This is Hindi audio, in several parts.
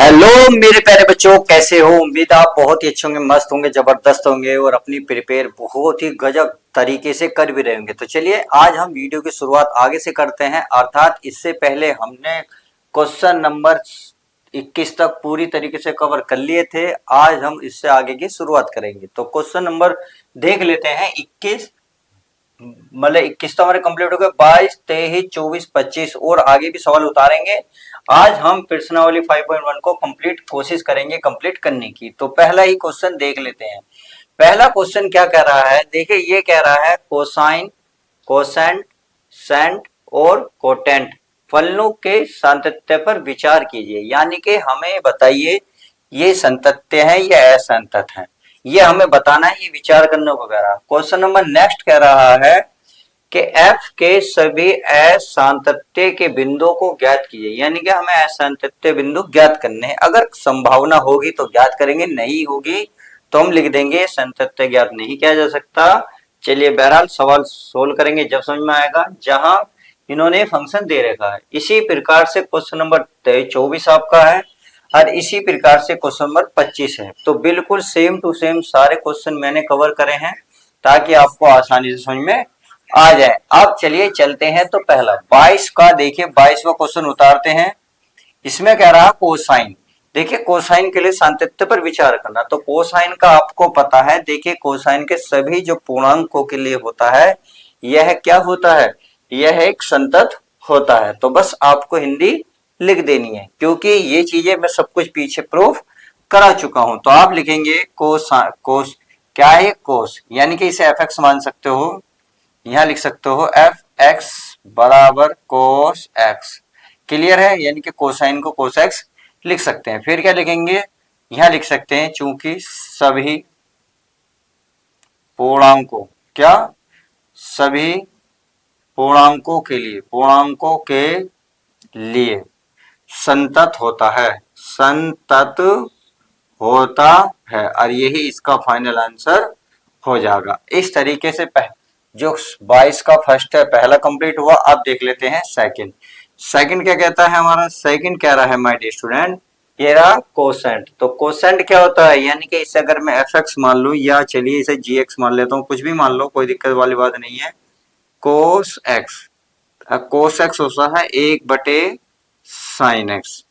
हेलो मेरे प्यारे बच्चों, कैसे हो? उम्मीद आप बहुत ही अच्छे होंगे, मस्त होंगे, जबरदस्त होंगे और अपनी प्रिपेयर बहुत ही गजब तरीके से कर भी रहे होंगे। तो चलिए आज हम वीडियो की शुरुआत आगे से करते हैं। अर्थात इससे पहले हमने क्वेश्चन नंबर 21 तक पूरी तरीके से कवर कर लिए थे। आज हम इससे आगे की शुरुआत करेंगे। तो क्वेश्चन नंबर देख लेते हैं। 21 मतलब 21 तो हमारे कंप्लीट हो गए। 22, 23, 24, 25 और आगे भी सवाल उतारेंगे। आज हम प्रश्नावली 5.1 को कंप्लीट कोशिश करेंगे कंप्लीट करने की। तो पहला ही क्वेश्चन देख लेते हैं। पहला क्वेश्चन क्या कह रहा है? देखिए, ये कह रहा है कोसाइन, कोसेंट, सेंट और कोटेंट फलनों के सातत्य पर विचार कीजिए। यानी कि हमें बताइए ये संतत्य है या असंतत है, ये हमें बताना है, ये विचार करने को कह रहा है। क्वेश्चन नंबर नेक्स्ट कह रहा है कि f के सभी असांतत्य के बिंदुओं को ज्ञात कीजिए। यानी कि हमें असांतत्य बिंदु ज्ञात करने हैं। अगर संभावना होगी तो ज्ञात करेंगे, नहीं होगी तो हम लिख देंगे संतत्य ज्ञात नहीं किया जा सकता। चलिए बहरहाल सवाल सोल्व करेंगे जब समझ में आएगा, जहां इन्होंने फंक्शन दे रखा है। इसी प्रकार से क्वेश्चन नंबर 24 आपका है और इसी प्रकार से क्वेश्चन नंबर 25 है। तो बिल्कुल सेम टू सेम सारे क्वेश्चन मैंने कवर करे हैं ताकि आपको आसानी से समझ में आ जाए। अब चलिए चलते हैं। तो पहला 22 का देखिए, 22वां क्वेश्चन उतारते हैं। इसमें कह रहा कोसाइन। देखिए कोसाइन के लिए सातत्य पर विचार करना। तो कोसाइन का आपको पता है, देखिए कोसाइन के सभी जो पूर्णांकों के लिए होता है यह क्या होता है, यह एक संतत होता है। तो बस आपको हिंदी लिख देनी है क्योंकि ये चीजें मैं सब कुछ पीछे प्रूफ करा चुका हूं। तो आप लिखेंगे कोस क्या है, कोस, यानी कि इसे एफ एक्स मान सकते हो। यहां लिख सकते हो एफ एक्स बराबर कोस एक्स। क्लियर है? यानी कि कोसाइन को कोस एक्स लिख सकते हैं। फिर क्या लिखेंगे, यहां लिख सकते हैं चूंकि सभी पूर्णांकों, क्या, सभी पूर्णांकों के लिए संतत होता है, संतत होता है, और यही इसका फाइनल आंसर हो जाएगा। इस तरीके से जो 22 का फर्स्ट है पहला कंप्लीट हुआ। अब देख लेते हैं सेकंड। सेकंड क्या कहता है हमारा? सेकंड कह रहा है माय डियर स्टूडेंट, ये रहा कोसेंट। तो कोसेंट क्या होता है? यानी कि इसे अगर मैं एफ एक्स मान लूं या चलिए इसे जी एक्स मान लेता हूं, कुछ भी मान लो, कोई दिक्कत वाली बात नहीं है। कोस एक्स, कोस एक्स होता है 1 बटे साइन एक्स।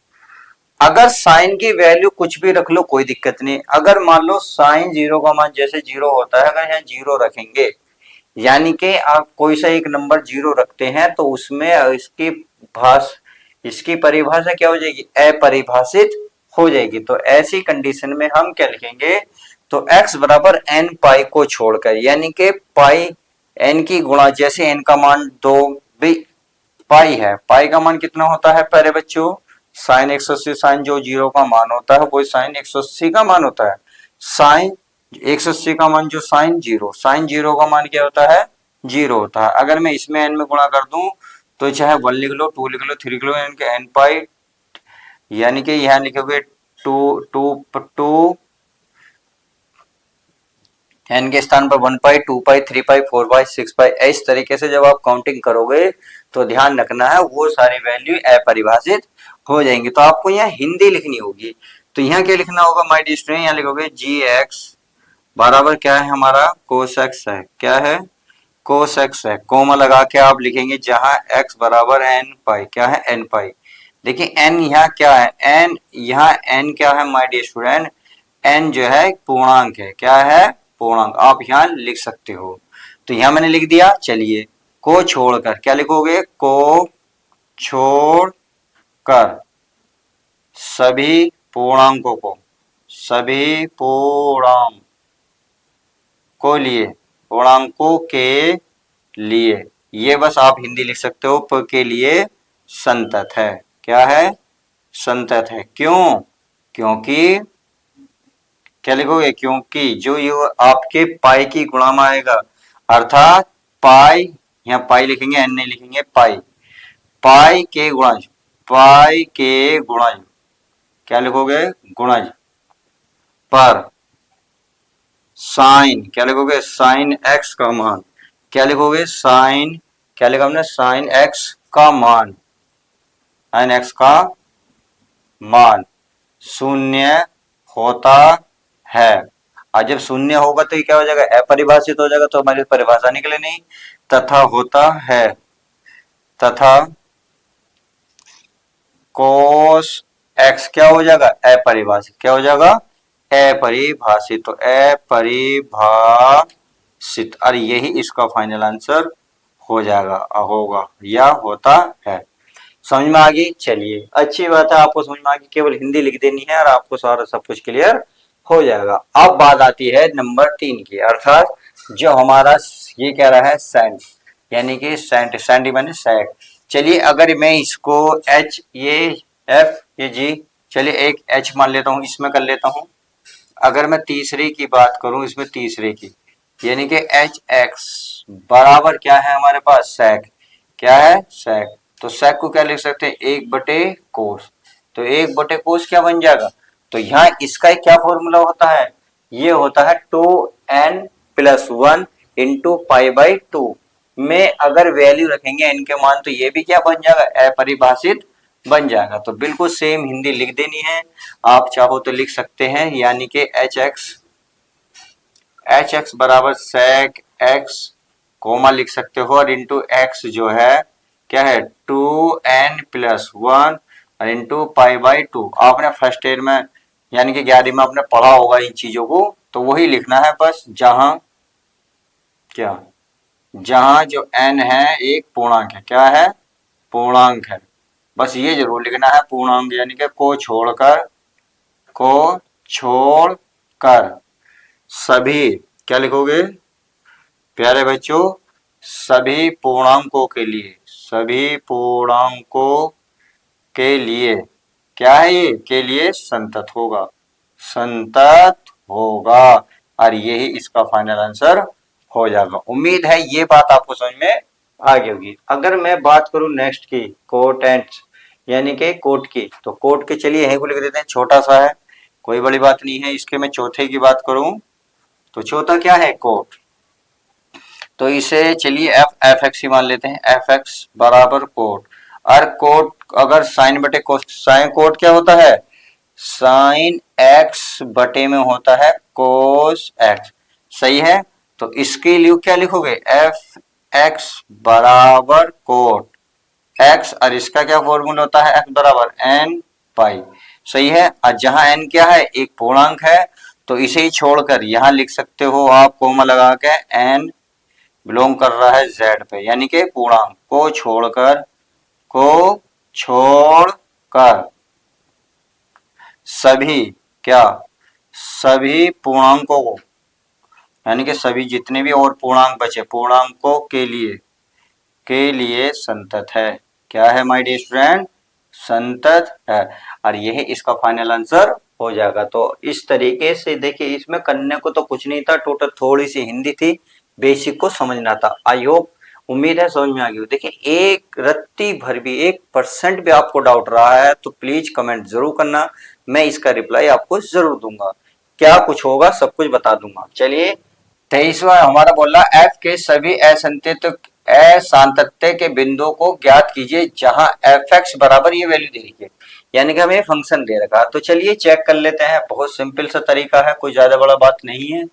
अगर साइन की वैल्यू कुछ भी रख लो कोई दिक्कत नहीं। अगर मान लो साइन जीरो का मान जैसे जीरो होता है, अगर यहाँ जीरो रखेंगे यानी कि आप कोई सा एक नंबर जीरो रखते हैं तो उसमें इसकी परिभाषा क्या हो जाएगी, अपरिभाषित हो जाएगी। तो ऐसी कंडीशन में हम क्या लिखेंगे, तो x बराबर n पाई को छोड़कर, यानी कि पाई n की गुणा, जैसे n का मान 2 भी पाई है, पाई का मान कितना होता है प्यारे बच्चों, साइन 180। साइन जो जीरो का मान होता है वो साइन 180 का मान होता है। साइन 180 का मान जो साइन जीरो का मान क्या होता है, जीरो होता है। अगर मैं इसमें n में गुणा कर दूं तो चाहे 1 लिख लो, 2 लिख लो, 3 लिख लो, यानी कि n पाई, यानी कि यहाँ लिखोगे टू टू टू n के स्थान पर 1 पाई, 2 पाई, 3 पाई, 4 पाई, 6 पाई। इस तरीके से जब आप काउंटिंग करोगे तो ध्यान रखना है वो सारी वैल्यू अपरिभाषित हो जाएंगी। तो आपको यहाँ हिंदी लिखनी होगी। तो यहाँ क्या लिखना होगा माय डियर स्टूडेंट, यहाँ लिखोगे जी एक्स बराबर क्या है हमारा, कोस एक्स है। क्या है, कोस एक्स है। कोमा लगा के आप लिखेंगे जहां x बराबर n पाई, क्या है, n पाई। देखिए n यहाँ क्या है, n यहाँ n क्या है माय डियर स्टूडेंट, n जो है पूर्णांक है। क्या है, पूर्णांक। आप यहाँ लिख सकते हो। तो यहाँ मैंने लिख दिया। चलिए को छोड़कर क्या लिखोगे, को छोड़कर सभी पूर्णांकों को, सभी पूर्णांकों के लिए, ये बस आप हिंदी लिख सकते हो, प के लिए संतत है। क्या है, संतत है। क्यों, क्योंकि क्या लिखोगे, क्योंकि जो ये आपके पाई की गुणा में आएगा, अर्थात पाई, यहाँ पाई लिखेंगे, एन नहीं लिखेंगे, पाई, पाई के गुणज, पाई के गुणज, क्या लिखोगे, गुणज पर साइन, क्या लिखोगे, साइन एक्स का मान। क्या लिखोगे, साइन, क्या लिखा हमने, साइन एक्स का मान, साइन एक्स का मान शून्य होता है। और जब शून्य होगा तो ये क्या हो जाएगा, अपरिभाषित हो जाएगा, तो हमारी परिभाषा निकले नहीं। तथा होता है, तथा कोस एक्स क्या हो जाएगा, अपरिभाषित। क्या हो जाएगा, अपरिभाषित। तो अपरिभाषित, और यही इसका फाइनल आंसर हो जाएगा, होगा या होता है। समझ में आ गई? चलिए अच्छी बात है, आपको समझ में आ गई, केवल हिंदी लिख देनी है और आपको सारा सब कुछ क्लियर हो जाएगा। अब बात आती है नंबर 3 की, अर्थात जो हमारा ये कह रहा है सेंट, यानी कि सेंट माने सेक। चलिए अगर मैं इसको एच, ये एफ, ये जी, चलिए एक एच मान लेता हूँ, इसमें कर लेता हूँ। अगर मैं तीसरे की बात करूं, इसमें तीसरे की, यानी कि एच एक्स बराबर क्या है हमारे पास, सेक। क्या है, सेक। तो सेक को क्या लिख सकते हैं, 1/कोस। तो 1/कोस क्या बन जाएगा, तो यहाँ इसका क्या फॉर्मूला होता है, ये होता है 2n+1 इंटू π/2 में अगर वैल्यू रखेंगे n के मान, तो ये भी क्या बन जाएगा, अपरिभाषित बन जाएगा। तो बिल्कुल सेम हिंदी लिख देनी है, आप चाहो तो लिख सकते हैं, यानी कि एच एक्स बराबर सेक एक्स कोमा लिख सकते हो, और इंटू एक्स जो है क्या है 2n+1 और इंटू π/2। आपने फर्स्ट ईयर में यानी कि 11वीं में आपने पढ़ा होगा इन चीजों को, तो वही लिखना है बस। जहां क्या, जहां जो n है एक पूर्णांक है, क्या है, पूर्णांक है, बस ये जरूर लिखना है पूर्णांक, यानी कि को छोड़कर सभी, क्या लिखोगे प्यारे बच्चों, सभी पूर्णांकों के लिए, सभी पूर्णांकों के लिए क्या है, ये के लिए संतत होगा, संतत होगा, और यही इसका फाइनल आंसर हो जाएगा। उम्मीद है ये बात आपको समझ में आ गई होगी। अगर मैं बात करूं नेक्स्ट की, कोटेंट्स यानी कि कोट की, तो कोट के चलिए यहीं को लिख देते हैं, छोटा सा है, कोई बड़ी बात नहीं है। इसके मैं चौथे की बात करूं, तो चौथा क्या है, कोट। तो इसे चलिए एफ एक्स ही मान लेते हैं, एफ एक्स बराबर कोट। और कोट अगर साइन बटे कोस, साइन कोट क्या होता है, साइन एक्स बटे में होता है कोस एक्स, सही है। तो इसके लिए क्या लिखोगे, एफ एक्स बराबर कोट एक्स, और इसका क्या फॉर्मूला होता है, एक्स बराबर एन पाई, सही है। और जहां एन क्या है, एक पूर्णांक है, तो इसे ही छोड़कर यहां लिख सकते हो आप कोमा लगा के, एन बिलोंग कर रहा है जेड पे, यानी कि पूर्णांक को छोड़कर सभी क्या, सभी पूर्णांकों को, यानी कि सभी जितने भी और पूर्णांक बचे पूर्णांकों के लिए संतत है। क्या है माय डियर स्टूडेंट, संतत है, और यही इसका फाइनल आंसर हो जाएगा। तो इस तरीके से देखिए, इसमें करने को तो कुछ नहीं था, टोटल थोड़ी सी हिंदी थी, बेसिक को समझना था। आई होप, उम्मीद है समझ में आ गई। देखिए एक रत्ती भर भी 1% भी आपको डाउट रहा है तो प्लीज कमेंट जरूर करना, मैं इसका रिप्लाई आपको जरूर दूंगा। क्या कुछ होगा सब कुछ बता दूंगा। चलिए 23वां हमारा बोल रहा, एफ के सभी असांतत्य के बिंदुओं को ज्ञात कीजिए जहां एफ एक्स बराबर ये वैल्यू दे रही है, यानी कि हमें फंक्शन दे रखा। तो चलिए चेक कर लेते हैं, बहुत सिंपल सा तरीका है, कोई ज्यादा बड़ा बात नहीं है।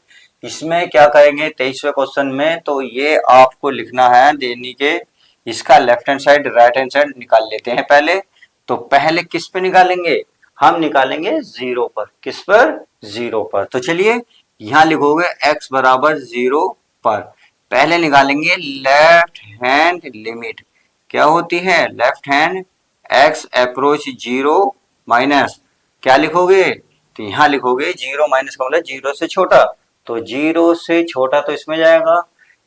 इसमें क्या करेंगे 23वें क्वेश्चन में, तो ये आपको लिखना है देनी के, इसका left hand side right hand side निकाल लेते हैं पहले। तो पहले किस पे निकालेंगे, हम निकालेंगे जीरो पर, किस पर, जीरो पर। तो चलिए यहां लिखोगे x बराबर 0 पर, पहले निकालेंगे लेफ्ट हैंड लिमिट, क्या होती है left hand, x approach 0 minus, क्या लिखोगे, तो यहां लिखोगे 0 माइनस का मतलब 0 से छोटा, तो 0 से छोटा तो इसमें जाएगा,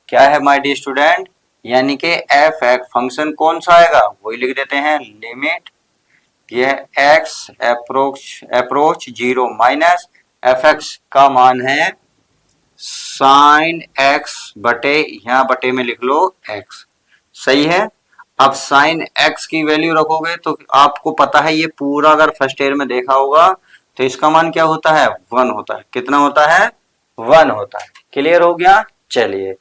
क्या है माय डियर स्टूडेंट, यानी कि एफ एक्स फंक्शन कौन सा आएगा, वही लिख देते हैं लिमिट, यह x approach 0 minus F x का मान है साइन x बटे, यहां बटे में लिख लो x, सही है। अब साइन x की वैल्यू रखोगे तो आपको पता है ये पूरा, अगर फर्स्ट ईयर में देखा होगा तो इसका मान क्या होता है, 1 होता है। कितना होता है, 1 होता है। क्लियर हो गया। चलिए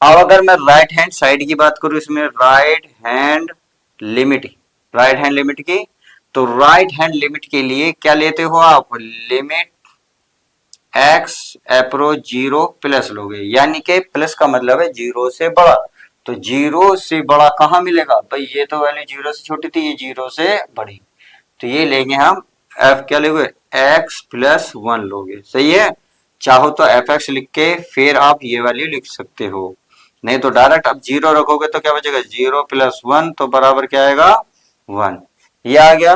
अब अगर मैं राइट हैंड साइड की बात करूं, इसमें राइट हैंड लिमिट की, तो राइट हैंड लिमिट के लिए क्या लेते हो आप, limit x approach zero plus लोगे, यानी कि प्लस का मतलब है जीरो से बड़ा। तो जीरो से बड़ा कहाँ मिलेगा भाई, ये तो वैल्यू जीरो से छोटी थी, ये जीरो से बड़ी, तो ये लेंगे हम f क्या लोगे, x प्लस वन लोगे, सही है। चाहो तो fx लिख के फिर आप ये वैल्यू लिख सकते हो, नहीं तो डायरेक्ट आप जीरो रखोगे तो क्या बचेगा, जीरो प्लस वन तो बराबर क्या आएगा, वन, ये आ गया।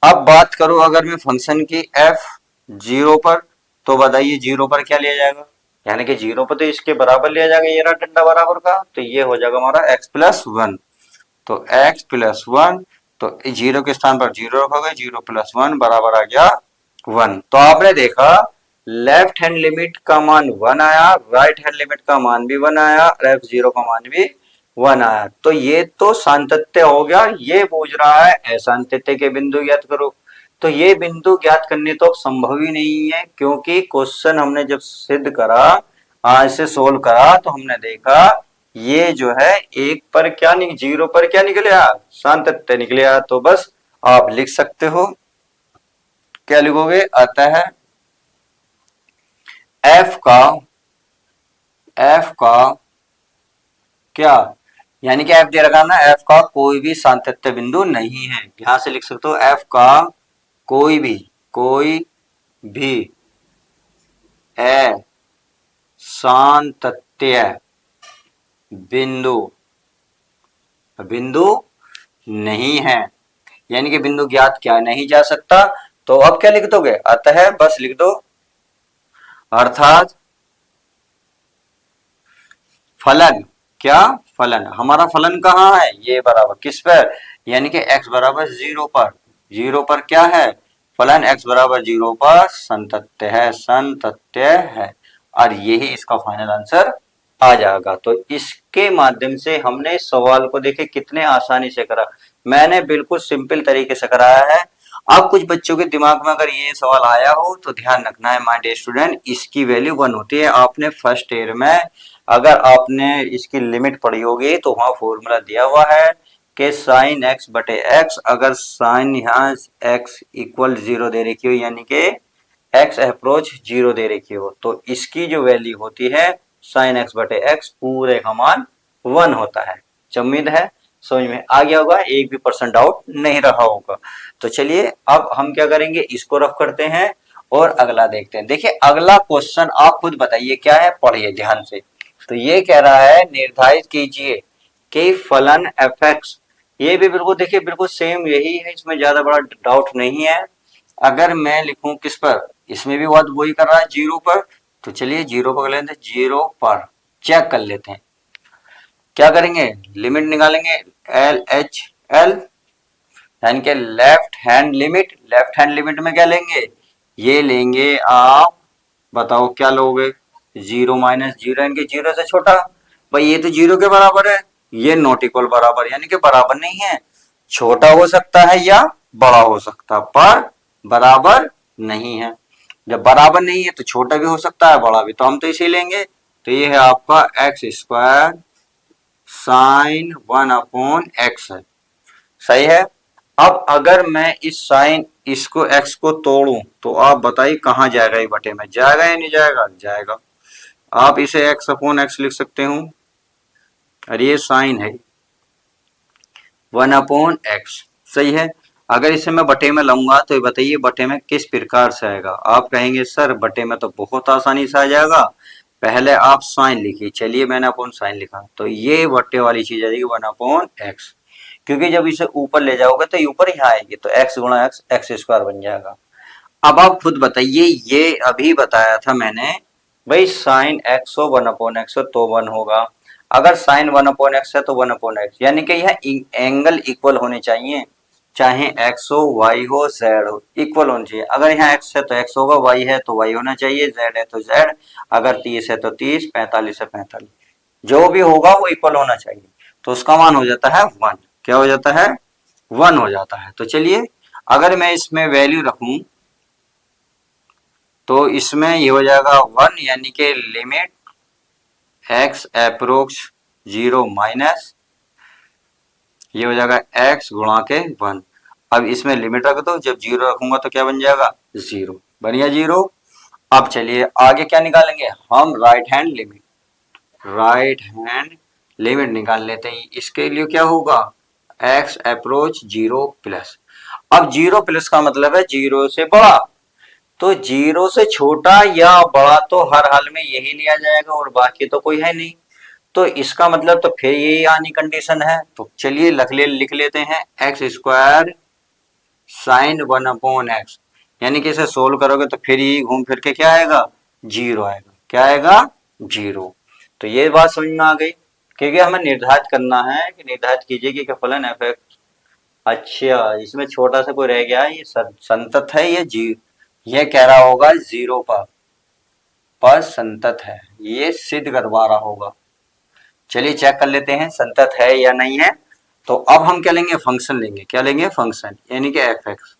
अब बात करो अगर मैं फंक्शन की f जीरो पर, तो बताइए जीरो पर क्या लिया जाएगा, यानी कि जीरो पर तो इसके बराबर लिया जाएगा, ये रहा डंडा बराबर का, तो ये हो जाएगा हमारा x प्लस वन। तो x प्लस वन, तो जीरो के स्थान पर जीरो रखोगे, जीरो प्लस वन बराबर आ गया वन। तो आपने देखा लेफ्ट हैंड लिमिट का मान वन आया, राइट हैंड लिमिट का मान भी वन आया, और एफ जीरो का मान भी वन आया। तो ये तो सातत्य हो गया। ये पूछ रहा है असांतत्य के बिंदु ज्ञात करो, तो ये बिंदु ज्ञात करने तो संभव ही नहीं है, क्योंकि क्वेश्चन हमने जब सिद्ध करा, आज से सोल्व करा, तो हमने देखा ये जो है एक पर क्या जीरो पर क्या निकले, सातत्य निकले। तो बस आप लिख सकते हो, क्या लिखोगे, अतः एफ का क्या, यानी कि एफ दे रखा ना, एफ का कोई भी सातत्य बिंदु नहीं है, यहां से लिख सकते हो एफ का कोई भी असांतत्य बिंदु नहीं है, यानी कि बिंदु ज्ञात क्या नहीं जा सकता। तो अब क्या लिख दोगे, अतः बस लिख दो, अर्थात फलन, क्या फलन, हमारा फलन कहाँ है, ये बराबर किस पर, यानी कि x बराबर जीरो पर, जीरो पर क्या है फलन, x बराबर जीरो पर संतत्य है, और यही इसका फाइनल आंसर आ जाएगा। तो इसके माध्यम से हमने इस सवाल को देखे कितने आसानी से करा, मैंने बिल्कुल सिंपल तरीके से कराया है। अब कुछ बच्चों के दिमाग में अगर ये सवाल आया हो तो ध्यान रखना है माय डियर स्टूडेंट, इसकी वैल्यू वन होती है। आपने फर्स्ट ईयर में अगर आपने इसकी लिमिट पढ़ी होगी तो वहां फॉर्मूला दिया हुआ है कि साइन एक्स बटे एक्स, अगर साइन यहाँ एक्स इक्वल जीरो दे रखी हो, यानी कि एक्स अप्रोच जीरो दे रखी हो, तो इसकी जो वैल्यू होती है साइन एक्स बटे एक्स पूरे का मान वन होता है। उम्मीद है समझ में आ गया होगा, एक भी परसेंट डाउट नहीं रहा होगा। तो चलिए अब हम क्या करेंगे, इसको रफ करते हैं और अगला देखते हैं। देखिए अगला क्वेश्चन आप खुद बताइए क्या है, पढ़िए ध्यान से। तो ये कह रहा है निर्धारित कीजिए कि फलन fx, ये भी बिल्कुल देखिए बिल्कुल सेम यही है, इसमें ज्यादा बड़ा डाउट नहीं है। अगर मैं लिखूं किस पर, इसमें भी बात वही कर रहा है जीरो पर, तो चलिए जीरो पर कर लेते हैं, जीरो पर चेक कर लेते हैं। क्या करेंगे, लिमिट निकालेंगे एल एच एल, यानी कि left hand limit, left hand limit में क्या लेंगे, ये लेंगे आप, बताओ क्या लोगे, जीरो माइनस जीरो, यानी कि जीरो से छोटा, भाई ये तो जीरो के बराबर है, ये नॉट इक्वल बराबर, यानी कि बराबर नहीं है, छोटा हो सकता है या बड़ा हो सकता है, पर बराबर नहीं है। जब बराबर नहीं है तो छोटा भी हो सकता है बड़ा भी, तो हम तो इसे लेंगे। तो ये है आपका x square sine one upon x है, सही है। अब अगर मैं इस साइन इसको एक्स को तोड़ूं तो आप बताइए कहाँ जाएगा, ये बटे में जाएगा या नहीं जाएगा, जाएगा। आप इसे एक्स अपॉन एक्स लिख सकते हो, और ये साइन है वन अपॉन एक्स, सही है। अगर इसे मैं बटे में लाऊंगा तो ये बताइए बटे में किस प्रकार से आएगा, आप कहेंगे सर बटे में तो बहुत आसानी से आ जाएगा, पहले आप साइन लिखिए, चलिए मैंने अपॉन साइन लिखा, तो ये बटे वाली चीज आ जाएगी वन अपॉन एक्स, क्योंकि जब इसे ऊपर ले जाओगे तो ऊपर यहाँ आएगी, तो एक्स गुणा एक्स एक्स स्क्वायर बन जाएगा। अब आप खुद बताइए, ये अभी बताया था मैंने भाई साइन एक्स हो वन अपॉन एक्स हो तो वन होगा, अगर साइन वन अपॉन एक्स है तो वन अपॉन एक्स, यानी कि यह एंगल इक्वल होने चाहिए, चाहे एक्स हो वाई हो जेड हो, इक्वल होना चाहिए। अगर यहाँ एक्स है तो एक्स होगा, वाई है तो वाई होना चाहिए, जेड है तो जेड, अगर 30 है तो 30, 45 है 45, जो भी होगा वो इक्वल होना चाहिए, तो उसका मान हो जाता है वन, क्या हो जाता है, वन हो जाता है। तो चलिए अगर मैं इसमें वैल्यू रखूं तो इसमें ये हो जाएगा वन, यानी कि limit x approx zero minus ये हो जाएगा एक्स गुणा के वन। अब इसमें लिमिट रख दो, जब 0 रखूंगा तो क्या बन जाएगा, 0 बन गया 0। अब चलिए आगे क्या निकालेंगे हम, राइट हैंड लिमिट निकाल लेते हैं। इसके लिए क्या होगा, x अप्रोच 0 प्लस। अब 0 प्लस का मतलब है 0 से बड़ा, तो 0 से छोटा या बड़ा तो हर हाल में यही लिया जाएगा और बाकी तो कोई है नहीं। तो इसका मतलब तो फिर यही आनी कंडीशन है। तो चलिए लिख लेते हैं एक्स स्क्वायर साइन 1/x, यानी कि इसे सोल्व करोगे तो फिर यही घूम फिर के क्या आएगा, 0 आएगा। क्या आएगा, 0। तो ये बात समझ में आ गई, क्योंकि हमें निर्धारित करना है कि निर्धारित कीजिए कि फलन एफ एक्स। अच्छा, इसमें छोटा सा कोई रह गया, ये संतत है, ये कह रहा होगा 0 पर संतत है, ये सिद्ध करवा रहा होगा। चलिए चेक कर लेते हैं संतत है या नहीं है। तो अब हम क्या लेंगे, फंक्शन लेंगे। क्या लेंगे, फंक्शन, यानी कि एफ एक्स।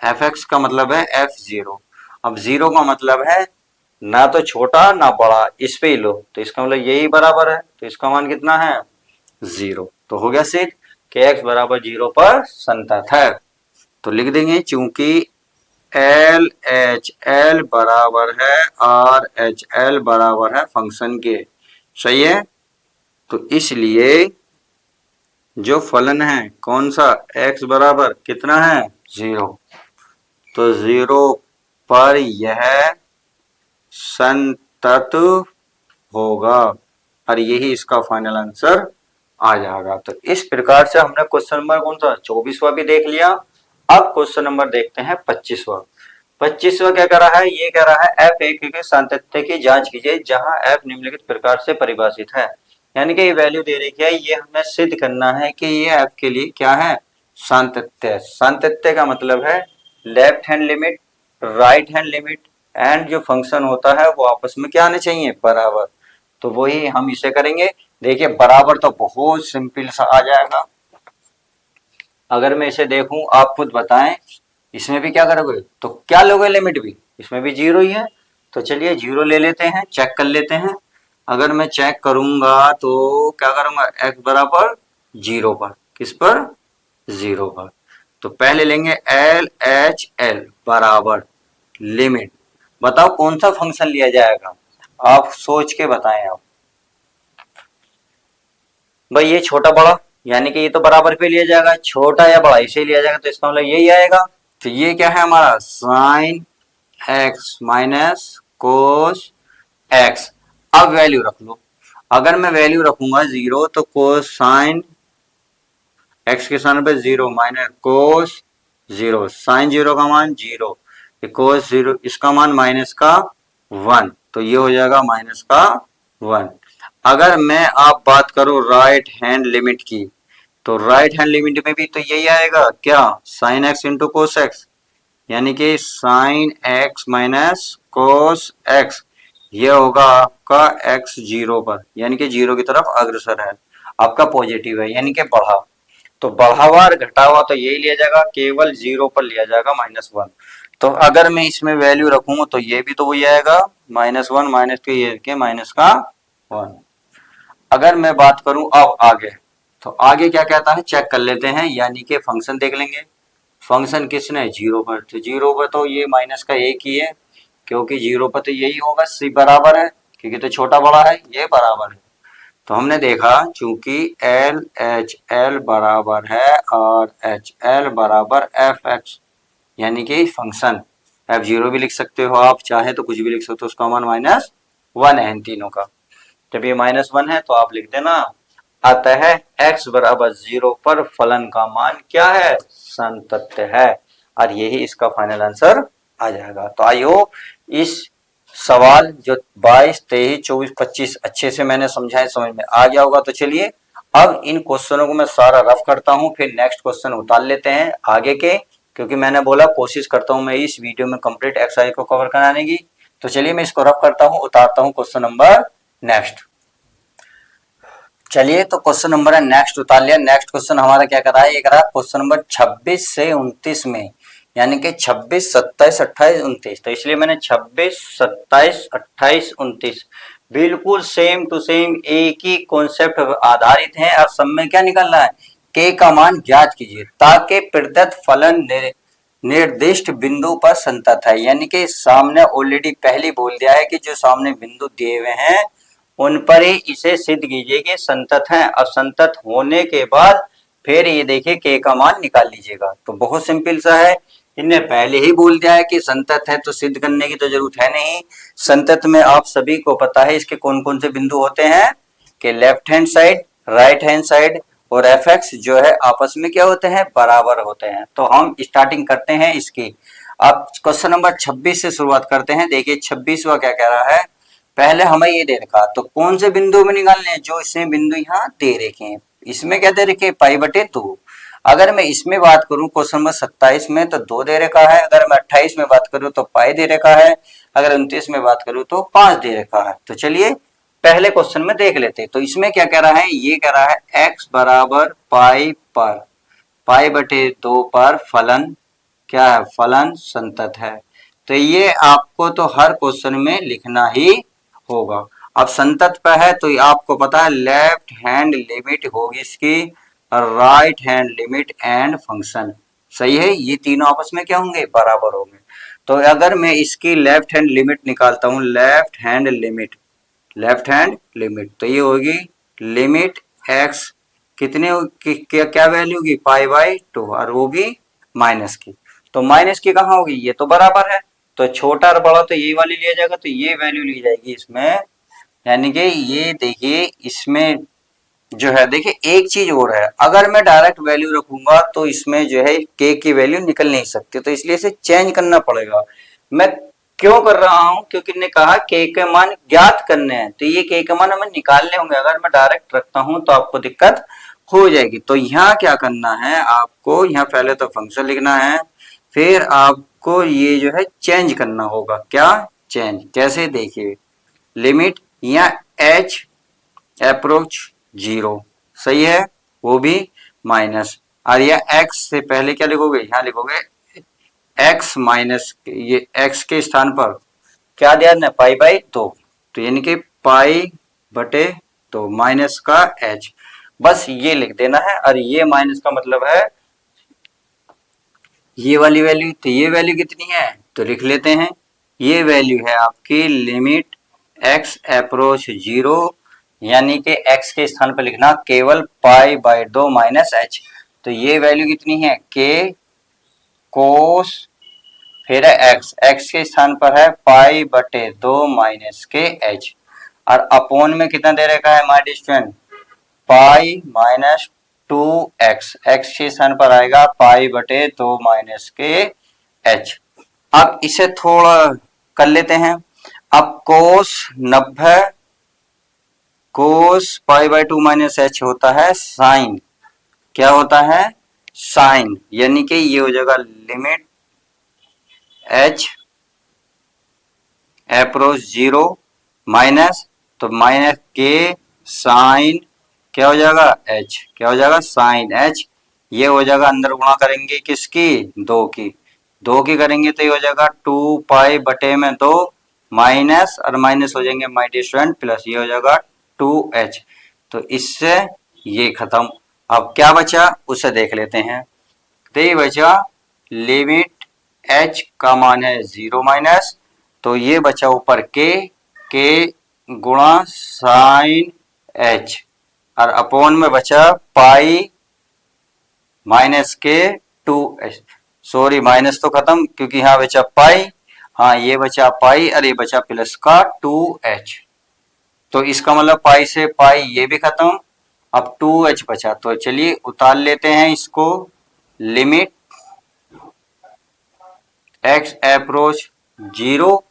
एफ एक्स का मतलब है f0। अब 0 का मतलब है ना तो छोटा ना बड़ा, इस पे ही लो, तो इसका मतलब यही बराबर है, तो इसका मान कितना है, 0। तो हो गया सिद्ध कि x बराबर 0 पर संतत है। तो लिख देंगे चूंकि एल एच एल बराबर है आर एच एल बराबर है फंक्शन के, सही है। तो इसलिए जो फलन है कौन सा, x बराबर कितना है, 0। तो 0 पर यह संतत होगा और यही इसका फाइनल आंसर आ जाएगा। तो इस प्रकार से हमने क्वेश्चन नंबर कौन सा 24वां भी देख लिया। अब क्वेश्चन नंबर देखते हैं 25वां। 25वां क्या कर रहा है, ये कह रहा है f एक के सातत्य की जांच कीजिए जहां f निम्नलिखित प्रकार से परिभाषित है। यानी कि ये वैल्यू दे रखी है, ये हमें सिद्ध करना है कि ये f के लिए क्या है, सातत्य। सातत्य का मतलब है left hand limit, right hand limit and जो फंक्शन होता है वो आपस में क्या आने चाहिए, बराबर। तो वही हम इसे करेंगे। देखिए बराबर तो बहुत सिंपल सा आ जाएगा। अगर मैं इसे देखूं, आप खुद बताएं, इसमें भी क्या करोगे, तो क्या लोगे लिमिट भी, इसमें भी 0 ही है। तो चलिए 0 ले लेते हैं, चेक कर लेते हैं। अगर मैं चेक करूंगा तो क्या करूंगा, x बराबर 0 पर, किस पर, 0 पर। तो पहले लेंगे एल एच एल बराबर लिमिट। बताओ कौन सा फंक्शन लिया जाएगा, आप सोच के बताएं। आप भाई ये छोटा बड़ा, यानी कि ये तो बराबर पे लिया जाएगा, छोटा या बड़ा इसे लिया जाएगा, तो इसका मतलब यही आएगा। तो ये क्या है हमारा, sine x minus cos x. अब वैल्यू रख लो, अगर मैं वैल्यू रखूंगा 0 तो कोस साइन एक्स के स्थान पे 0 माइनस कोस 0, साइन 0 का मान 0, कोस 0 इसका मान माइनस का 1, तो ये हो जाएगा माइनस का 1। अगर मैं आप बात करूं राइट हैंड लिमिट की, तो राइट हैंड लिमिट में भी तो यही आएगा, क्या, sine x into cos x, यानी कि sine x minus cos x. ये होगा आपका एक्स 0 पर, यानी कि 0 की तरफ अग्रसर है, आपका पॉजिटिव है, यानी कि बढ़ा। तो बढ़ा हुआ और घटा हुआ तो यही लिया जाएगा, केवल 0 पर लिया जाएगा -1। तो अगर मैं इसमें वैल्यू रखूंगा तो ये भी तो वही आएगा, -1 माइनस के ये के माइनस का 1। अगर मैं बात करूं अब आगे, तो आगे क्या कहता है चेक कर लेते हैं, यानी कि फंक्शन देख लेंगे। फंक्शन किसने, 0 पर, तो 0 पर तो ये माइनस का 1 ही है, क्योंकि 0 पर तो यही होगा, सी बराबर है, क्योंकि तो छोटा बड़ा है, ये बराबर है। तो हमने देखा चूंकि एल एच एल बराबर है और एच एल बराबर एफ एक्स, यानी कि फंक्शन f0 भी लिख सकते हो आप, चाहे तो कुछ भी लिख सकते हो, उसका मान -1 है इन तीनों का। जब ये -1 है तो आप लिख देना, अतः x बराबर 0 पर फलन का मान क्या है, संतत्य है, और यही इसका फाइनल आंसर आ जाएगा। तो आई होप इस सवाल जो 22, 23, 24, 25 अच्छे से मैंने समझाए, समझ में आ गया होगा। तो चलिए अब इन क्वेश्चनों को मैं सारा रफ करता हूं, फिर नेक्स्ट क्वेश्चन उतार लेते हैं आगे के, क्योंकि मैंने बोला कोशिश करता हूं मैं इस वीडियो में कंप्लीट एक्सरसाइज को कवर कराने की। तो चलिए मैं इसको रफ करता हूं, उतारता हूं क्वेश्चन नंबर नेक्स्ट। चलिए तो क्वेश्चन नंबर है नेक्स्ट उतार लिया। नेक्स्ट क्वेश्चन हमारा क्या कर रहा है, ये कर रहा है क्वेश्चन नंबर 26 से 29 में, यानी कि 26, 27, 28, 29। तो इसलिए मैंने 26, 27, 28, 29 बिल्कुल सेम टू सेम एक ही कॉन्सेप्ट आधारित है, और सब में क्या निकल रहा है के का मान ज्ञात कीजिए ताकि प्रदत्त फलन निर्दिष्ट बिंदु पर संतत है। यानी कि सामने ऑलरेडी पहले बोल दिया है कि जो सामने बिंदु दिए हुए हैं उन पर ही इसे सिद्ध कीजिए कि संतत है, और संतत होने के बाद फिर ये देखिए के का मान निकाल लीजिएगा। तो बहुत सिंपल सा है, इनने पहले ही बोल दिया है कि संतत है तो सिद्ध करने की तो जरूरत है नहीं। संतत में आप सभी को पता है इसके कौन कौन से बिंदु होते हैं कि left hand side, right hand side और एफ एक्स जो है आपस में क्या होते हैं, बराबर होते हैं। तो हम स्टार्टिंग करते हैं इसकी। अब क्वेश्चन नंबर 26 से शुरुआत करते हैं। देखिए 26वां क्या कह रहा है, पहले हमें ये दे रखा, तो कौन से बिंदु में निकालने हैं, जो इसमें बिंदु यहाँ दे रखे हैं। इसमें क्या दे रखे, पाई बटे 2। अगर मैं इसमें बात करूं क्वेश्चन नंबर 27 में तो 2 दे रखा है, अगर मैं 28 में बात करूं तो पाई दे रखा है, अगर 29 में बात करूं तो 5 दे रखा है। तो चलिए पहले क्वेश्चन में देख लेते हैं। तो इसमें क्या कह रहा है, ये कह रहा है x बराबर पाई पर पाई बटे 2 पर फलन क्या है, फलन संतत है। तो ये आपको तो हर क्वेश्चन में लिखना ही होगा। अब संतत पर है तो आपको पता है लेफ्ट हैंड लिमिट होगी इसकी, right hand limit and function, सही है। ये तीनों आपस में क्या होंगे, बराबर होंगे। तो अगर मैं इसकी लेफ्ट हैंड लिमिट निकालता हूं, लेफ्ट हैंड लिमिट तो ये होगी लिमिट x कितने की क्या वैल्यू होगी, पाई बाई 2, और वो भी माइनस की। तो माइनस की कहाँ होगी, ये तो बराबर है, तो छोटा और बड़ा तो ये वाली लिया जाएगा, तो ये वैल्यू ली जाएगी इसमें। यानी कि ये देखिए इसमें जो है, देखिए एक चीज और है, अगर मैं डायरेक्ट वैल्यू रखूंगा तो इसमें जो है के की वैल्यू निकल नहीं सकती, तो इसलिए इसे चेंज करना पड़ेगा। मैं क्यों कर रहा हूं, क्योंकि ने कहा के के मान ज्ञात करने हैं, तो ये के मान हमें निकालने होंगे। अगर मैं डायरेक्ट रखता हूं तो आपको दिक्कत हो जाएगी। तो यहाँ क्या करना है आपको, यहाँ पहले तो फंक्शन लिखना है, फिर आपको ये जो है चेंज करना होगा। क्या चेंज, कैसे, देखिए लिमिट यहाँ h अप्रोच 0, सही है, वो भी माइनस, और यह x से पहले क्या लिखोगे, यहाँ लिखोगे x माइनस, ये x के स्थान पर क्या दिया है, पाई बाई 2, तो यानी कि पाई बटे 2 माइनस का h, बस ये लिख देना है। और ये माइनस का मतलब है ये वाली वैल्यू, तो ये वैल्यू कितनी है, तो लिख लेते हैं, ये वैल्यू है आपकी लिमिट x अप्रोच 0, यानी कि x के स्थान पर लिखना केवल पाई बाई 2 माइनस h। तो ये वैल्यू कितनी है, k कोस फिर है x के स्थान पर है पाई बटे 2 माइनस के h, और अपोन में कितना दे रखा है हमारे student, pi minus 2x, x के स्थान पर आएगा पाई बटे 2 माइनस के h। अब इसे थोड़ा कर लेते हैं। अब कोस 90 कोस पाई बाई 2 माइनस h होता है साइन, क्या होता है, साइन, यानी कि ये हो जाएगा लिमिट h अप्रोच 0 माइनस, तो माइनस के साइन क्या हो जाएगा h, क्या हो जाएगा साइन h, ये हो जाएगा अंदर गुणा करेंगे किसकी, 2 की, 2 की करेंगे तो ये हो जाएगा 2 पाई बटे में 2 माइनस, और माइनस हो जाएंगे माय डियर स्टूडेंट प्लस, ये हो जाएगा 2h। तो इससे ये खत्म। अब क्या बचा उसे देख लेते हैं। तो ये बचा लिमिट h का मान है 0 माइनस, तो ये बचा ऊपर के गुणा साइन h, और अपोन में बचा पाई माइनस के 2h, सॉरी माइनस तो खत्म क्योंकि यहाँ बचा पाई, हाँ ये बचा पाई और ये बचा प्लस का 2h, तो इसका मतलब पाई से पाई ये भी खत्म, अब 2h बचा। तो चलिए उतार लेते हैं इसको, लिमिट x अप्रोच 0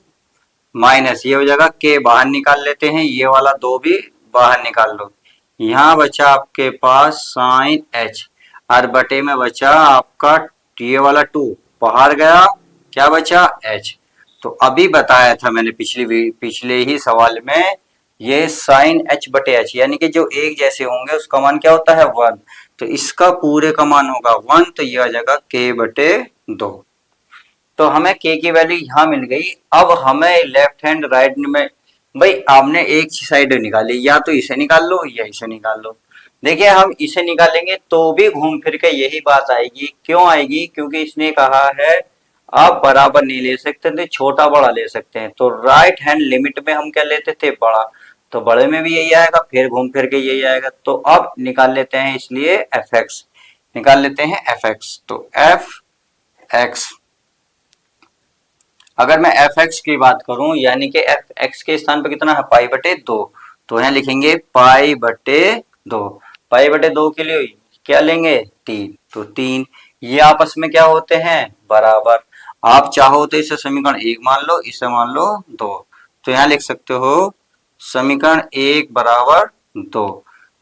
माइनस, ये हो जाएगा के बाहर निकाल लेते हैं, ये वाला 2 भी बाहर निकाल लो, यहाँ बचा आपके पास साइन h, और बटे में बचा आपका ये वाला 2 बाहर गया, क्या बचा h। तो अभी बताया था मैंने पिछले ही सवाल में, ये साइन h बटे h, यानी कि जो एक जैसे होंगे उसका मान क्या होता है 1, तो इसका पूरे का मान होगा 1, तो ये आ जाएगा k बटे 2। तो हमें k की वैल्यू यहाँ मिल गई। अब हमें लेफ्ट हैंड राइट में, भाई आपने एक साइड निकाली, या तो इसे निकाल लो या इसे निकाल लो, देखिए हम इसे निकालेंगे तो भी घूम फिर के यही बात आएगी। क्यों आएगी? क्योंकि इसने कहा है आप बराबर नहीं ले सकते थे, छोटा बड़ा ले सकते हैं। तो राइट हैंड लिमिट में हम क्या लेते थे? बड़ा। तो बड़े में भी यही आएगा, फिर घूम फिर के यही आएगा। तो अब निकाल लेते हैं, इसलिए एफ एक्स निकाल लेते हैं। एफ एक्स तो एफ एक्स, अगर मैं एफ एक्स की बात करूं यानी कि एफ एक्स के स्थान पर कितना है? पाई बटे दो। तो यहाँ लिखेंगे पाई बटे दो। पाई बटे दो के लिए क्या लेंगे? तीन। तो तीन, ये आपस में क्या होते हैं? बराबर। आप चाहो तो इसे समीकरण एक मान लो, इसे मान लो दो। तो यहाँ लिख सकते हो समीकरण एक बराबर दो।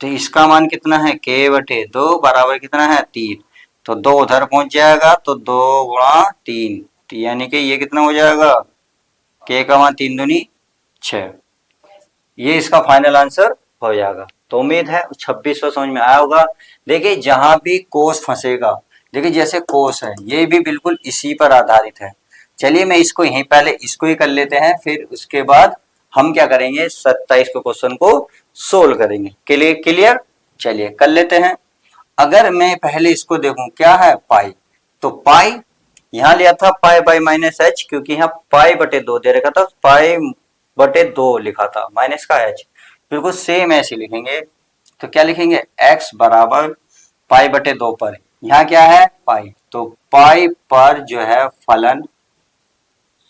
तो इसका मान कितना है? के बटे दो बराबर कितना है? तीन। तो दो उधर पहुंच जाएगा, तो दो गुणा तीन, तो यानी कि ये कितना हो जाएगा? के का मान तीन दूनी छह। ये इसका फाइनल आंसर हो जाएगा। तो उम्मीद है 2600 समझ में आया होगा। देखिए जहां भी कोस फंसेगा, देखिए जैसे कोस है ये भी बिल्कुल इसी पर आधारित है। चलिए मैं इसको यहीं पहले इसको ही कर लेते हैं, फिर उसके बाद हम क्या करेंगे 27 के क्वेश्चन को सोल्व करेंगे। क्लियर क्लियर, चलिए कर लेते हैं। अगर मैं पहले इसको देखूं क्या है? पाई। तो पाई यहाँ लिया था पाई बाई माइनस एच, क्योंकि यहाँ पाई बटे दो दे रखा था, पाई बटे दो लिखा था माइनस का एच। बिल्कुल सेम ऐसे लिखेंगे। तो क्या लिखेंगे? एक्स बराबर पाई बटे दो पर यहाँ क्या है? पाई। तो पाई पर जो है फलन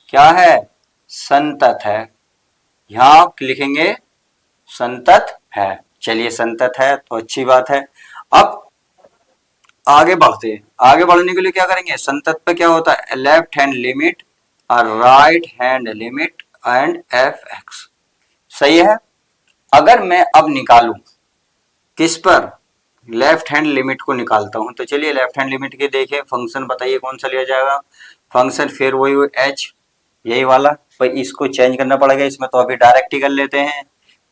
क्या है? संतत है। यहाँ लिखेंगे संतत है। चलिए संतत है तो अच्छी बात है। अब आगे बढ़ते हैं। आगे बढ़ने के लिए क्या करेंगे? संतत पे क्या होता है? लेफ्ट हैंड लिमिट और right hand limit and F x. सही है। अगर मैं अब निकालूं किस पर? लेफ्ट हैंड लिमिट को निकालता हूं। तो चलिए लेफ्ट हैंड लिमिट के देखें, फंक्शन बताइए कौन सा लिया जाएगा? फंक्शन फिर वही एच, यही वाला। पर इसको चेंज करना पड़ेगा इसमें, तो अभी डायरेक्ट ही कर लेते हैं।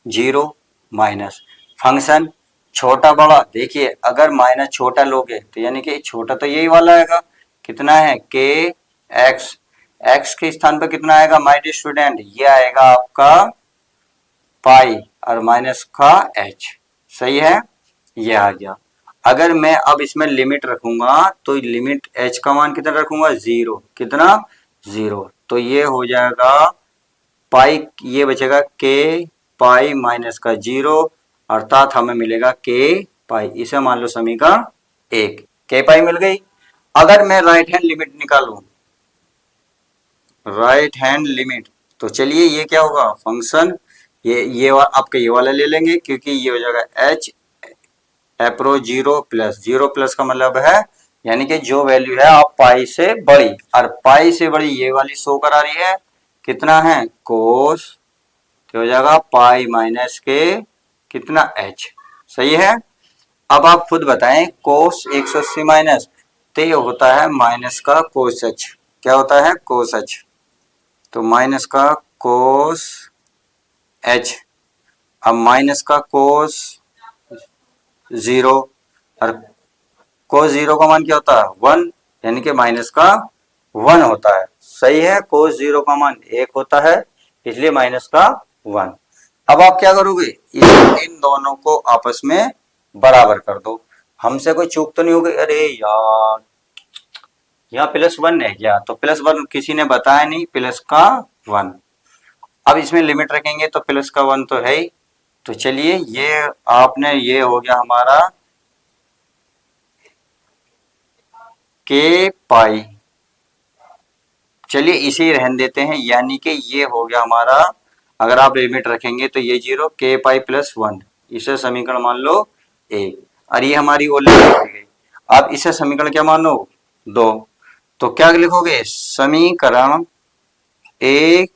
जीरो माइनस फंक्शन छोटा बड़ा। देखिए अगर माइनस छोटा लोगे तो यानी कि छोटा तो यही वाला आएगा, कितना है? के एक्स। एक्स के स्थान पर कितना आएगा माय डियर स्टूडेंट? ये आएगा आपका पाई और माइनस का एच। सही है, ये आ गया। अगर मैं अब इसमें लिमिट रखूंगा तो लिमिट एच का मान कितना रखूंगा? जीरो। कितना? जीरो। तो ये हो जाएगा पाई, ये बचेगा के पाई माइनस का जीरो, अर्थात हमें मिलेगा के पाई। इसे मान लो समीकरण एक। के पाई मिल गई। अगर मैं राइट हैंड लिमिट निकालूं, राइट हैंड लिमिट, तो चलिए ये क्या होगा? फंक्शन ये आपका ये वाला ले लेंगे, क्योंकि ये हो जाएगा H appro zero plus. Zero plus का मतलब है यानी कि जो वैल्यू है आप पाई से बड़ी, और पाई से बड़ी ये वाली शो करा रही है, कितना है? कोस। तो हो जाएगा पाई माइनस के कितना? एच। सही है। अब आप खुद बताएं, कोस 180 माइनस, तो ये होता है माइनस का कोस एच। क्या होता है? कोस एच। तो माइनस का कोस एच, अब माइनस का कोस जीरो, और कोस जीरो का मान क्या होता है? वन, यानी कि माइनस का वन होता है। सही है। कोस जीरो का मान एक होता है, इसलिए माइनस का वन। अब आप क्या करोगे? इन दोनों को आपस में बराबर कर दो। हमसे कोई चूक तो नहीं हो गई? अरे यार यहाँ प्लस वन है क्या? तो प्लस वन किसी ने बताया नहीं, प्लस का वन। अब इसमें लिमिट रखेंगे तो प्लस का वन तो है ही। तो चलिए ये आपने, ये हो गया हमारा के पाई। चलिए इसे रहने देते हैं, यानी कि ये हो गया हमारा, अगर आप लिमिट रखेंगे तो ये जीरो, के पाई प्लस वन, इसे समीकरण मान लो एक, और ये हमारी ऑलरेडी हो गई। आप इसे समीकरण क्या मानो? दो। तो क्या लिखोगे? समीकरण एक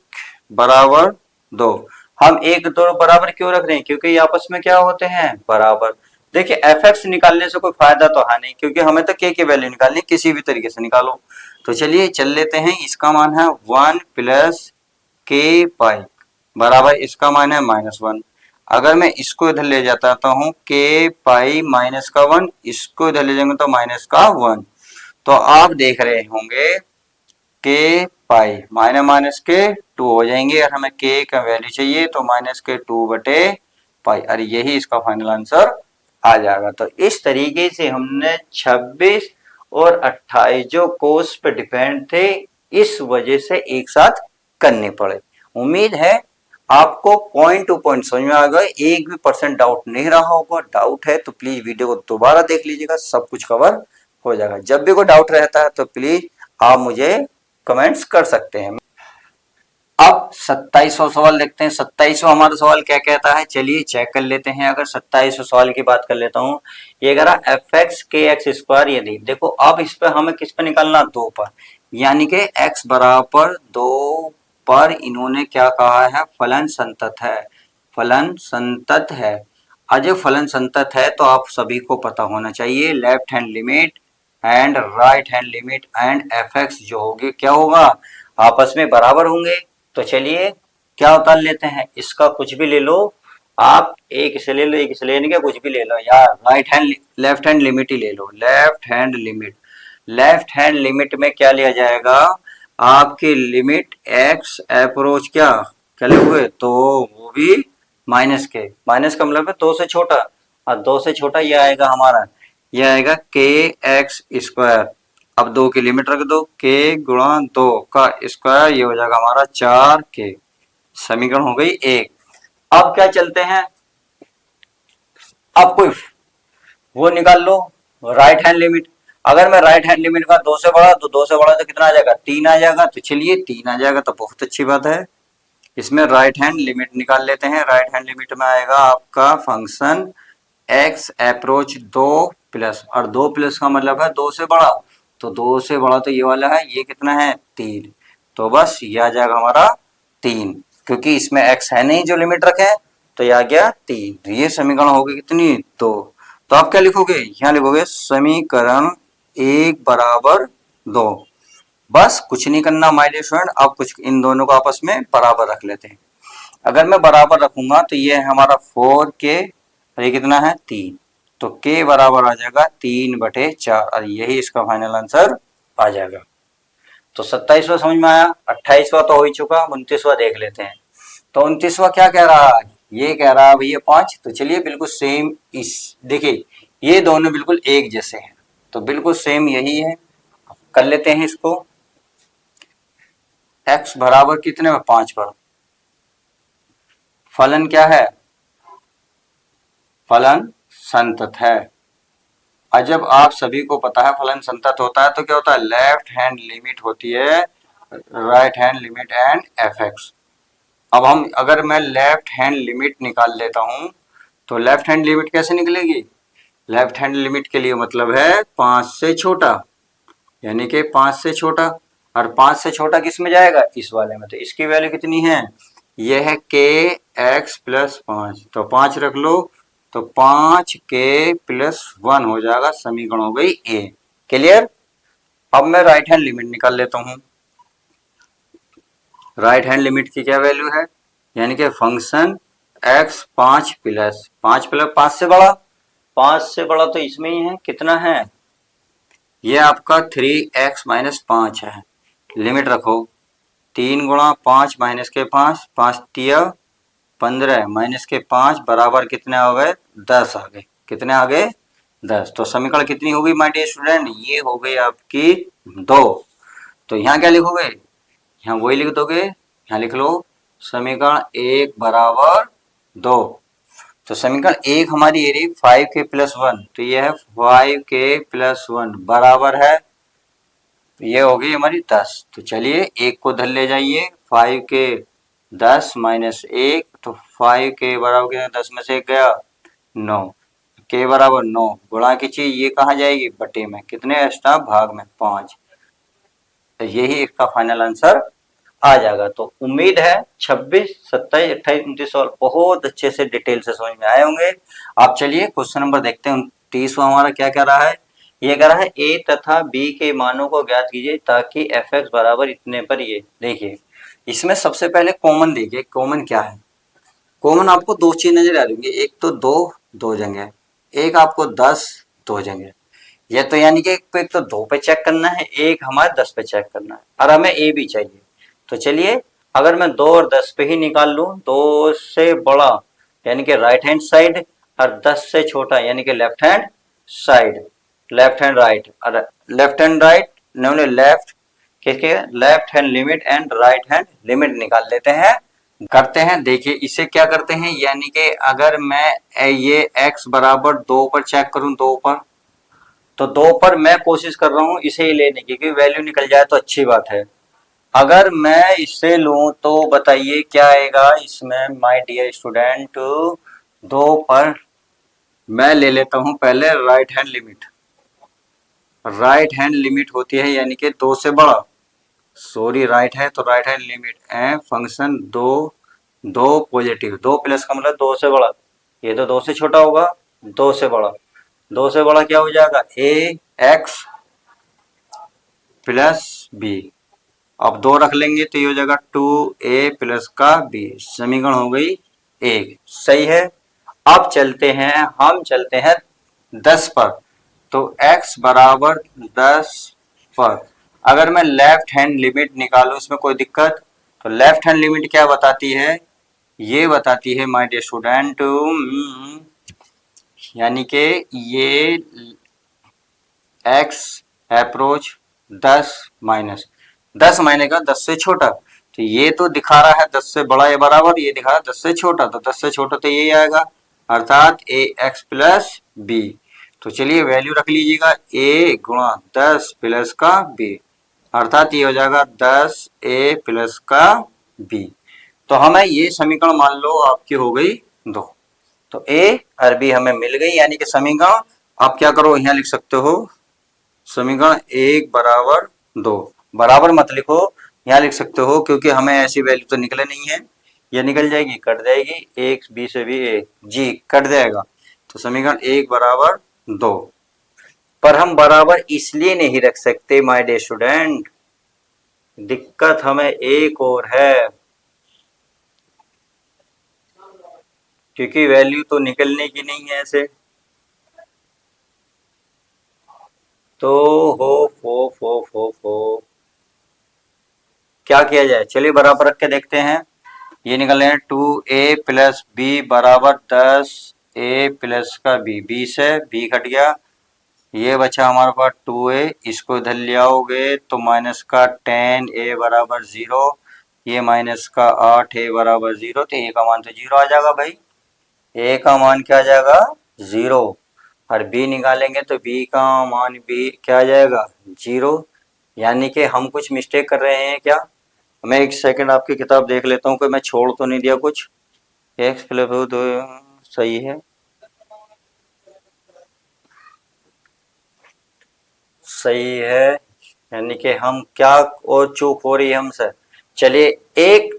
बराबर दो। हम एक दो बराबर क्यों रख रहे हैं? क्योंकि ये आपस में क्या होते हैं? बराबर। देखिए एफ एक्स निकालने से कोई फायदा तो है नहीं, क्योंकि हमें तो के की वैल्यू निकालनी, किसी भी तरीके से निकालो। तो चलिए चल लेते हैं। इसका मान है वन प्लस के पाई बराबर, इसका मान है माइनस वन। अगर मैं इसको इधर ले जाता हूँ के पाई माइनस का वन, इसको इधर ले जाएंगे तो माइनस का वन। तो आप देख रहे होंगे के पाई माइनस माइनस के टू हो जाएंगे, और हमें के का वैल्यू चाहिए तो माइनस के टू बटे पाई, और यही इसका फाइनल आंसर आ जाएगा। तो इस तरीके से हमने 26 और 28 जो कोर्स पे डिपेंड थे, इस वजह से एक साथ करने पड़े। उम्मीद है आपको पॉइंट टू पॉइंट समझ में आ गए, एक भी परसेंट डाउट नहीं रहा होगा। डाउट है तो प्लीज वीडियो को दोबारा देख लीजिएगा, सब कुछ कवर हो जाएगा। जब भी कोई डाउट रहता है तो प्लीज आप मुझे कमेंट्स कर सकते हैं। अब 27वां सवाल देखते हैं। 27वां हमारा सवाल क्या कहता है, चलिए चेक कर लेते हैं। अगर 27वें सवाल की बात कर लेता हूं, ये कह रहा एफ एक्स के एक्स स्क्वायर, यदि देखो अब इस पे हमें किस पे निकालना, 2 पर, यानी कि x बराबर 2 पर इन्होंने क्या कहा है, फलन संतत है। फलन संतत है। अजय फलन संतत है तो आप सभी को पता होना चाहिए left hand limit and right hand limit and F x जो होगी क्या होगा, आपस में बराबर होंगे। तो चलिए क्या उतार लेते हैं, इसका कुछ भी ले लो आप, एक इसे ले लो, एक इसे लेने के, कुछ भी ले लो यार, right hand left hand limit ही ले लो। Left hand limit, left hand limit में क्या लिया जाएगा, आपकी लिमिट एक्स अप्रोच क्या क्या हुए, तो वो भी माइनस के, माइनस का मतलब है 2 से छोटा, और 2 से छोटा ये आएगा हमारा, ये आएगा के एक्स स्क्वायर। अब 2 की लिमिट रख दो, के गुणा 2 का स्क्वायर, ये हो जाएगा हमारा 4 के। समीकरण हो गई 1। अब क्या चलते हैं, अब कोई वो निकाल लो राइट हैंड लिमिट। अगर मैं राइट हैंड लिमिट का 2 से बड़ा, तो 2 से बड़ा तो कितना आ जाएगा, 3 आ जाएगा। तो चलिए 3 आ जाएगा तो बहुत अच्छी बात है। इसमें राइट हैंड लिमिट निकाल लेते हैं। राइट हैंड लिमिट में आएगा आपका फंक्शन एक्स अप्रोच 2 प्लस, और 2 प्लस का मतलब है 2 से बड़ा, तो 2 से बड़ा तो ये वाला है, ये कितना है 3, तो बस ये आ जाएगा हमारा 3, क्योंकि इसमें एक्स है नहीं जो लिमिट रखे, तो ये आ गया 3। तो ये समीकरण हो गई कितनी, 2। तो आप क्या लिखोगे, यहाँ लिखोगे समीकरण 1 बराबर 2। बस कुछ नहीं करना माय डियर स्टूडेंट, अब कुछ इन दोनों को आपस में बराबर रख लेते हैं। अगर मैं बराबर रखूंगा तो ये है हमारा 4k, और ये कितना है 3, तो k बराबर आ जाएगा 3/4, और यही इसका फाइनल आंसर आ जाएगा। तो 27वां समझ में आया, 28वां तो हो ही चुका, 29वां देख लेते हैं। तो 29वां क्या कह रहा है, ये कह रहा है भैया 5। तो चलिए बिल्कुल सेम, इस देखिए ये दोनों बिल्कुल एक जैसे हैं, तो बिल्कुल सेम यही है। कर लेते हैं इसको, x बराबर कितने में 5 पर, फलन क्या है, फलन संतत है। और जब आप सभी को पता है फलन संतत होता है तो क्या होता है, लेफ्ट हैंड लिमिट होती है right hand limit and F x. अब हम अगर मैं लेफ्ट हैंड लिमिट निकाल लेता हूं, तो लेफ्ट हैंड लिमिट कैसे निकलेगी, लेफ्ट हैंड लिमिट के लिए मतलब है 5 से छोटा, यानी कि 5 से छोटा, और 5 से छोटा किस में जाएगा, इस वाले में। तो इसकी वैल्यू कितनी है, यह है के एक्स प्लस 5, तो 5 रख लो, तो 5k+1 हो जाएगा। समीकरण हो गई ए। क्लियर। अब मैं राइट हैंड लिमिट निकाल लेता हूं। राइट हैंड लिमिट की क्या वैल्यू है, यानी कि फंक्शन x 5 प्लस 5 से बड़ा, 5 से बड़ा तो इसमें ही है, कितना है, ये आपका 3x-5 है। लिमिट रखो, 3 गुणा 5 माइनस के 5, 5 तिया 15 माइनस के 5 बराबर कितने आ गए, 10 आ गए। कितने आ गए, 10। तो समीकरण कितनी हो गई माय डियर स्टूडेंट, ये हो गई आपकी 2। तो यहाँ क्या लिखोगे, यहाँ वही लिख दोगे, यहाँ लिख लो समीकरण 1 बराबर 2। तो समीकरण 1 हमारी ये रही 5k+1, तो ये है 5k+1 बराबर है, तो ये हो गई हमारी 10। तो चलिए 1 को धर ले जाइए, 5k 10 माइनस 1, तो 5k बराबर कितना, 10 में से 1 गया 9, k बराबर 9, गुणा की चीज ये कहाँ जाएगी, बटे में, कितने एक्स्ट्रा भाग में 5। तो यही इसका फाइनल आंसर आ जाएगा। तो उम्मीद है 26, 27, 28, 29 सवाल बहुत अच्छे से डिटेल से समझ में आए होंगे। आप चलिए क्वेश्चन नंबर देखते हैं। 29वां हमारा क्या कह रहा है, ये कह रहा है a तथा b के मानों को ज्ञात कीजिए ताकि एफ एक्स बराबर इतने पर। ये देखिए इसमें सबसे पहले कॉमन देखिए, कॉमन क्या है, कॉमन आपको 2 चीज नजर आ रही होंगी, एक तो 2 जगह, एक आपको 10 2 जगह। ये तो यानी कि एक तो 2 पे चेक करना है, एक हमारे 10 पे चेक करना है, और हमें ए भी चाहिए। तो चलिए अगर मैं 2 और 10 पे ही निकाल लूं, 2 से बड़ा यानी कि राइट हैंड साइड, और 10 से छोटा यानी कि left hand side, left hand right, left hand right ने लेफ्ट किसके left hand limit and right hand limit निकाल लेते हैं, करते हैं। देखिए इसे क्या करते हैं, यानी कि अगर मैं ये x बराबर 2 पर चेक करूं, 2 पर, तो 2 पर मैं कोशिश कर रहा हूं इसे ही लेने की, क्योंकि वैल्यू निकल जाए तो अच्छी बात है। अगर मैं इससे लूं तो बताइए क्या आएगा इसमें माय डियर स्टूडेंट। 2 पर मैं ले लेता हूं पहले right hand limit, right hand limit होती है यानी कि 2 से बड़ा, सॉरी राइट है तो राइट हैंड लिमिट है फंक्शन 2, 2 पॉजिटिव, 2 प्लस का मतलब 2 से बड़ा, ये तो 2 से छोटा होगा, 2 से बड़ा, 2 से बड़ा क्या हो जाएगा ए एक्स प्लस बी। अब 2 रख लेंगे तो ये हो जाएगा 2a प्लस का b, समीकरण हो गई 1, सही है। अब चलते हैं, हम चलते हैं 10 पर, तो x बराबर 10 पर अगर मैं लेफ्ट हैंड लिमिट निकालूं इसमें कोई दिक्कत, तो लेफ्ट हैंड लिमिट क्या बताती है, ये बताती है माय डियर स्टूडेंट, यानी कि ये x अप्रोच 10 माइनस 10 माइनस का 10 से छोटा, तो ये तो दिखा रहा है 10 से बड़ा या बराबर, ये दिखा रहा है 10 से छोटा, तो 10 से छोटा तो यही आएगा अर्थात ए एक्स प्लस बी। तो चलिए वैल्यू रख लीजिएगा a गुणा 10 प्लस का b, अर्थात ये हो जाएगा 10 a प्लस का b। तो हमें ये समीकरण मान लो आपकी हो गई 2, तो a और b हमें मिल गई, यानी कि समीकरण आप क्या करो यहाँ लिख सकते हो, समीकरण 1 बराबर 2, बराबर मत लिखो यहाँ लिख सकते हो क्योंकि हमें ऐसी वैल्यू तो निकले नहीं है, ये निकल जाएगी कट जाएगी, एक बी से भी ए जी कट जाएगा, तो समीकरण 1 बराबर 2। पर हम बराबर इसलिए नहीं रख सकते माय डियर स्टूडेंट, दिक्कत हमें एक और है, क्योंकि वैल्यू तो निकलने की नहीं है ऐसे, तो हो क्या किया जाए, चलिए बराबर रख के देखते हैं। ये निकल रहे हैं 2a प्लस बी बराबर 10 a प्लस का b से b कट गया, ये बचा हमारे पास 2a, इसको इधर ले आओगे तो माइनस का 10a बराबर 0, ये माइनस का 8a बराबर 0, तो a का मान तो 0 आ जाएगा भाई, a का मान क्या आ जाएगा 0, और b निकालेंगे तो b का मान भी क्या आ जाएगा 0, यानी कि हम कुछ मिस्टेक कर रहे हैं क्या। मैं एक सेकंड आपकी किताब देख लेता हूँ कि मैं छोड़ तो नहीं दिया कुछ, एक्स प्लस तो सही है, सही है, यानी कि हम क्या और चूक हो रही है हमसे। चलिए एक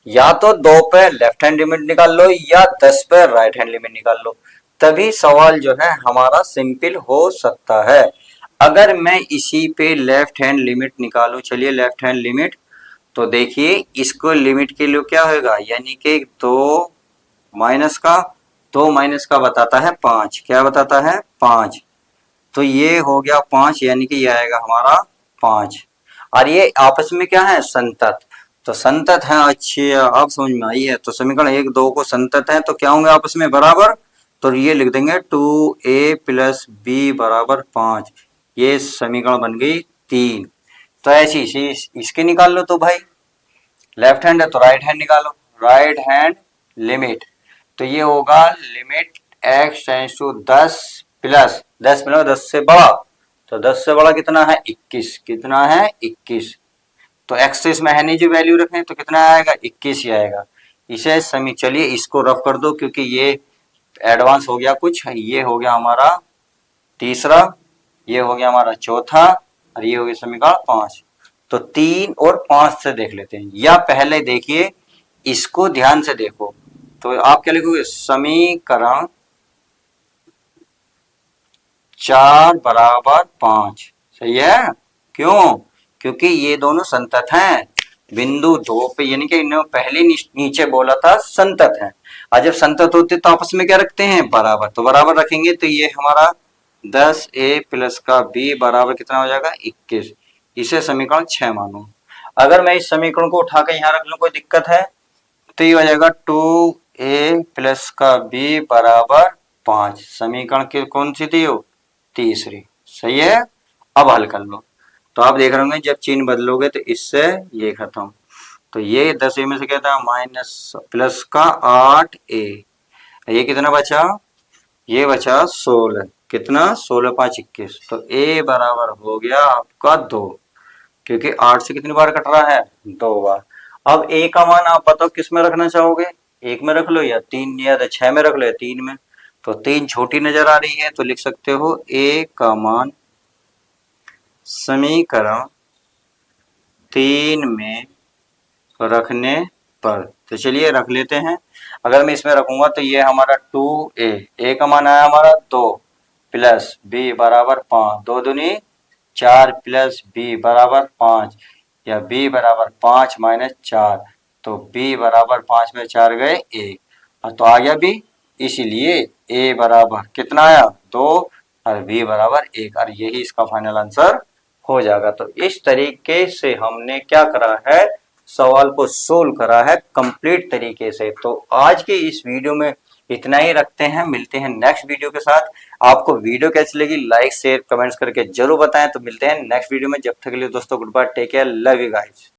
या तो 2 पे लेफ्ट हैंड लिमिट निकाल लो या 10 पे राइट हैंड लिमिट निकाल लो, तभी सवाल जो है हमारा सिंपल हो सकता है। अगर मैं इसी पे लेफ्ट हैंड लिमिट निकालूं, चलिए लेफ्ट हैंड लिमिट, तो देखिए इसको लिमिट के लिए क्या होगा, यानी कि 2 माइनस का बताता है 5, क्या बताता है 5, तो ये हो गया 5, यानी कि ये आएगा हमारा 5, और ये आपस में क्या है संतत, तो संतत है, अच्छी अब समझ में आई है, तो समीकरण 1 2 को संतत है तो क्या होंगे आपस में बराबर, तो ये लिख देंगे 2a प्लस बी बराबर 5, ये समीकरण बन गई 3। तो ऐसी इसके निकाल लो, तो भाई लेफ्ट हैंड है तो राइट हैंड निकालो, राइट हैंड लिमिट, तो ये होगा limit x tends to 10 plus 10 plus 10 से बड़ा, तो 10 से बड़ा कितना है 21, कितना है 21, तो x तो इसमें है नहीं जो वैल्यू रखें, तो कितना आएगा 21 ही आएगा। इसे समी चलिए इसको रफ कर दो क्योंकि ये एडवांस हो गया कुछ, ये हो गया हमारा तीसरा, ये हो गया हमारा चौथा, और ये हो गया समीकरण 5। तो 3 और 5 से देख लेते हैं, या पहले देखिए इसको ध्यान से देखो, तो आप क्या लिखोगे समीकरण 4 बराबर 5, सही है, क्यों, क्योंकि ये दोनों संतत हैं, बिंदु 2 पे, यानी कि इन्होंने पहले नीचे बोला था संतत है, और जब संतत होते तो आपस में क्या रखते हैं बराबर, तो बराबर रखेंगे तो ये हमारा 10a प्लस का b बराबर कितना हो जाएगा 21, इसे समीकरण 6 मानो। अगर मैं इस समीकरण को उठाकर यहाँ रख लूं कोई दिक्कत है, तो ये हो जाएगा 2a प्लस का b बराबर 5। समीकरण के कौन सी थी वो? तीसरी। सही है। अब हल कर लो। तो आप देख रहे होंगे जब चिन्ह बदलोगे तो इससे ये खत्म। तो ये 10a में से क्या था? माइनस प्लस का 8a। ये कितना बचा? ये बचा 16। कितना? 16 5 21। तो a बराबर हो गया आपका 2, क्योंकि 8 से कितनी बार कट रहा है? 2 बार। अब a का मान आप बताओ किस में रखना चाहोगे? 1 में रख लो या 3 या 6 में रख लो या 3 में। तो 3 छोटी नजर आ रही है तो लिख सकते हो a का मान समीकरण 3 में रखने पर। तो चलिए रख लेते हैं। अगर मैं इसमें रखूंगा तो ये हमारा 2a, a का मान आया हमारा 2 प्लस b बराबर 5, 2 दूनी 4 प्लस b बराबर 5, या b बराबर 5 माइनस 4। तो b बराबर 5 में 4 गए 1, तो आ गया b। इसीलिए a बराबर कितना आया? 2 और b बराबर 1, और यही इसका फाइनल आंसर हो जाएगा। तो इस तरीके से हमने क्या करा है? सवाल को सोल्व करा है कंप्लीट तरीके से। तो आज के इस वीडियो में इतना ही रखते हैं, मिलते हैं नेक्स्ट वीडियो के साथ। आपको वीडियो कैसी लगी लाइक शेयर कमेंट्स करके जरूर बताएं। तो मिलते हैं नेक्स्ट वीडियो में, जब तक के लिए दोस्तों goodbye, take care, love you guys.